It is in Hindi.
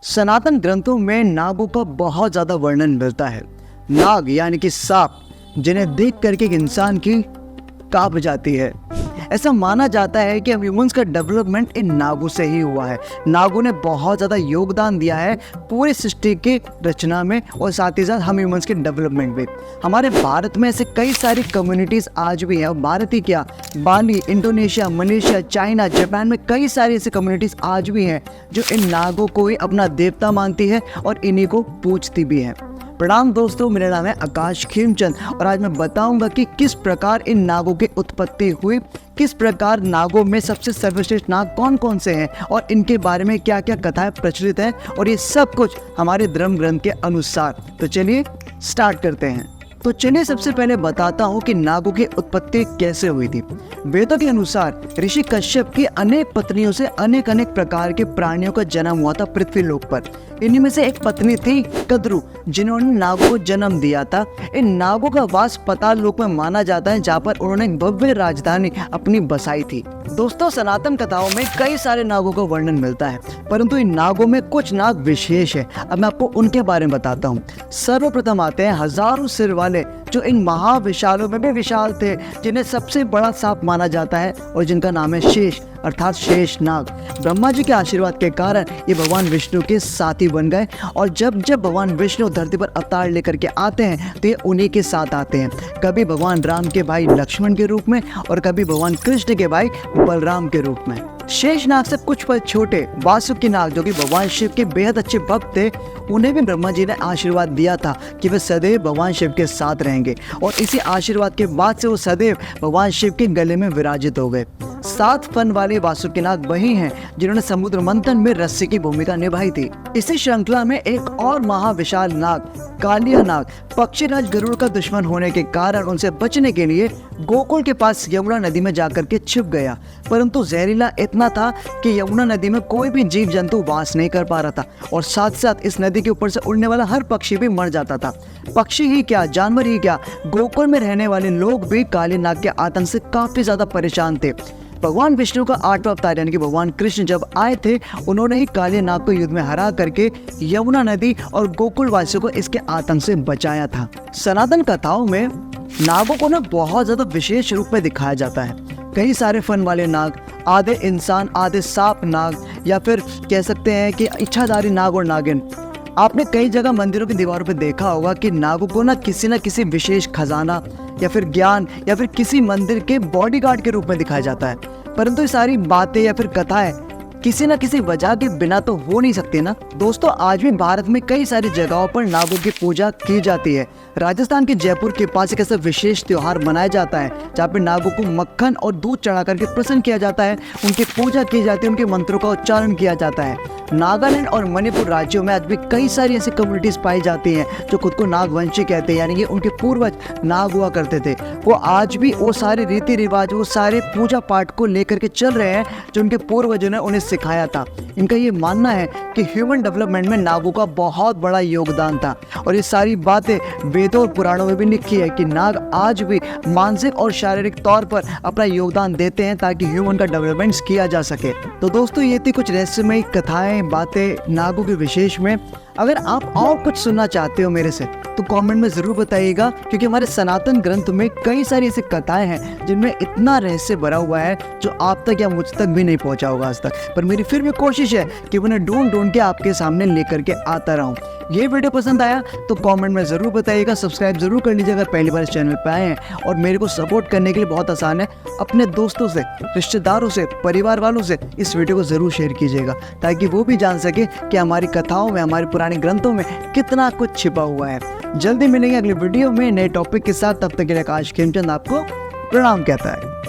सनातन ग्रंथों में नागों का बहुत ज़्यादा वर्णन मिलता है। नाग यानी कि सांप, जिन्हें देख करके एक इंसान की कांप जाती है। ऐसा माना जाता है कि ह्यूमंस का डेवलपमेंट इन नागों से ही हुआ है। नागों ने बहुत ज़्यादा योगदान दिया है पूरी सृष्टि की रचना में और साथ ही साथ हम ह्यूमंस के डेवलपमेंट में। हमारे भारत में ऐसे कई सारी कम्युनिटीज़ आज भी हैं, और भारत ही क्या, बाली, इंडोनेशिया, मलेशिया, चाइना, जापान में कई सारी ऐसी कम्युनिटीज़ आज भी हैं जो इन नागों को ही अपना देवता मानती है और इन्हीं को पूजती भी है। प्रणाम दोस्तों, मेरा नाम है आकाश खेमचंद और आज मैं बताऊंगा कि किस प्रकार इन नागों की उत्पत्ति हुई, किस प्रकार नागों में सबसे सर्वश्रेष्ठ नाग कौन कौन से हैं और इनके बारे में क्या क्या कथाएं प्रचलित हैं, और ये सब कुछ हमारे धर्म ग्रंथ के अनुसार। तो चलिए स्टार्ट करते हैं। तो चलिए सबसे पहले बताता हूँ कि नागों की उत्पत्ति कैसे हुई थी। वेदों के अनुसार ऋषि कश्यप की अनेक पत्नियों से अनेक प्रकार के प्राणियों का जन्म हुआ था पृथ्वी लोक पर। इन्हीं में से एक पत्नी थी कद्रु, जिन्होंने नागों को जन्म दिया था। इन नागों का वास पाताल लोक में माना जाता है, जहाँ पर उन्होंने एक भव्य राजधानी अपनी बसाई थी। दोस्तों, सनातन कथाओं में कई सारे नागों का वर्णन मिलता है, परंतु इन नागों में कुछ नाग विशेष है। अब मैं आपको उनके बारे में बताता हूँ। सर्वप्रथम आते हैं हजारों सिर वाले, जो इन महाविशालों में भी विशाल थे, जिन्हें सबसे बड़ा सांप माना जाता है और जिनका नाम है शेष अर्थात शेष नाग। ब्रह्मा जी के आशीर्वाद के कारण ये भगवान विष्णु के साथी बन गए, और जब जब भगवान विष्णु धरती पर अवतार लेकर के आते हैं तो ये उन्हीं के साथ आते हैं। कभी भगवान राम के भाई लक्ष्मण के रूप में और कभी भगवान कृष्ण के भाई बलराम के रूप में। शेष नाग से कुछ पल छोटे वासुकी नाग, जो कि भगवान शिव के बेहद अच्छे भक्त थे, उन्हें भी ब्रह्मा जी ने आशीर्वाद दिया था कि वे सदैव भगवान शिव के साथ रहेंगे, और इसी आशीर्वाद के बाद से वो सदैव भगवान शिव के गले में विराजित हो गए। 7 फन वाले वासुकी नाग वही हैं जिन्होंने समुद्र मंथन में रस्सी की भूमिका निभाई थी। इसी श्रृंखला में एक और महाविशाल नाग कालिया नाग, पक्षीराज गरुड़ का दुश्मन होने के कारण उनसे बचने के लिए गोकुल के पास यमुना नदी में जाकर के छिप गया, परंतु जहरीला इतना था कि यमुना नदी में कोई भी जीव जंतु वास नहीं कर पा रहा था, और साथ साथ इस नदी के ऊपर से उड़ने वाला हर पक्षी भी मर जाता था। पक्षी ही क्या, जानवर ही क्या, गोकुल में रहने वाले लोग भी काले नाग के आतंक से काफी ज्यादा परेशान थे। भगवान विष्णु का 8वां अवतार यानी कि भगवान कृष्ण जब आए थे, उन्होंने ही काले नाग को युद्ध में हरा करके यमुना नदी और गोकुल वासियों को इसके आतंक से बचाया था। सनातन कथाओं में नागों को ना बहुत ज्यादा विशेष रूप में दिखाया जाता है। कई सारे फन वाले नाग, आधे इंसान आधे सांप नाग, या फिर कह सकते हैं कि इच्छाधारी नाग और नागिन। आपने कई जगह मंदिरों की दीवारों पर देखा होगा कि नागों को ना किसी विशेष खजाना या फिर ज्ञान या फिर किसी मंदिर के बॉडीगार्ड के रूप में दिखाया जाता है, परंतु ये सारी बातें या फिर कथाएं किसी न किसी वजह के बिना तो हो नहीं सकती ना। दोस्तों, आज भी भारत में कई सारी जगहों पर नागों की पूजा की जाती है। राजस्थान के जयपुर के पास एक ऐसा विशेष त्योहार मनाया जाता है जहाँ पे नागों को मक्खन और दूध चढ़ा करके प्रसन्न किया जाता है, उनकी पूजा की जाती है, उनके मंत्रों का उच्चारण किया जाता है। नागालैंड और मणिपुर राज्यों में आज भी कई सारी ऐसी कम्युनिटीज पाई जाती हैं जो खुद को नागवंशी कहते हैं, यानी कि उनके पूर्वज नाग हुआ करते थे। वो आज भी वो सारे रीति रिवाज, वो सारे पूजा पाठ को लेकर के चल रहे हैं जो उनके पूर्वजों ने उन्हें सिखाया था। इनका ये मानना है कि ह्यूमन डेवलपमेंट में नागों का बहुत बड़ा योगदान था, और ये सारी बातें वेदों और पुराणों में भी लिखी है कि नाग आज भी मानसिक और शारीरिक तौर पर अपना योगदान देते हैं ताकि ह्यूमन का डेवलपमेंट किया जा सके। तो दोस्तों, ये थी कुछ रहस्यमयी कथाएं, बातें नागों के विशेष में। अगर आप और कुछ सुनना चाहते हो मेरे से तो कमेंट में जरूर बताइएगा, क्योंकि हमारे सनातन ग्रंथ में कई सारी ऐसी कथाएं हैं जिनमें इतना रहस्य भरा हुआ है जो आप तक या मुझ तक भी नहीं पहुंचा होगा आज तक। पर मेरी फिर भी कोशिश है कि उन्हें ढूंढ के आपके सामने लेकर के आता रहूं। ये वीडियो पसंद आया तो कमेंट में जरूर बताइएगा, सब्सक्राइब जरूर कर लीजिए अगर पहली बार इस चैनल पर आए हैं, और मेरे को सपोर्ट करने के लिए बहुत आसान है, अपने दोस्तों से, रिश्तेदारों से, परिवार वालों से इस वीडियो को जरूर शेयर कीजिएगा, ताकि वो भी जान सके कि हमारी कथाओं में, हमारे पुराने ग्रंथों में कितना कुछ छिपा हुआ है। जल्दी मिलेंगे अगले वीडियो में नए टॉपिक के साथ, तब तक के लिए आकाश खेमचंद आपको प्रणाम कहता है।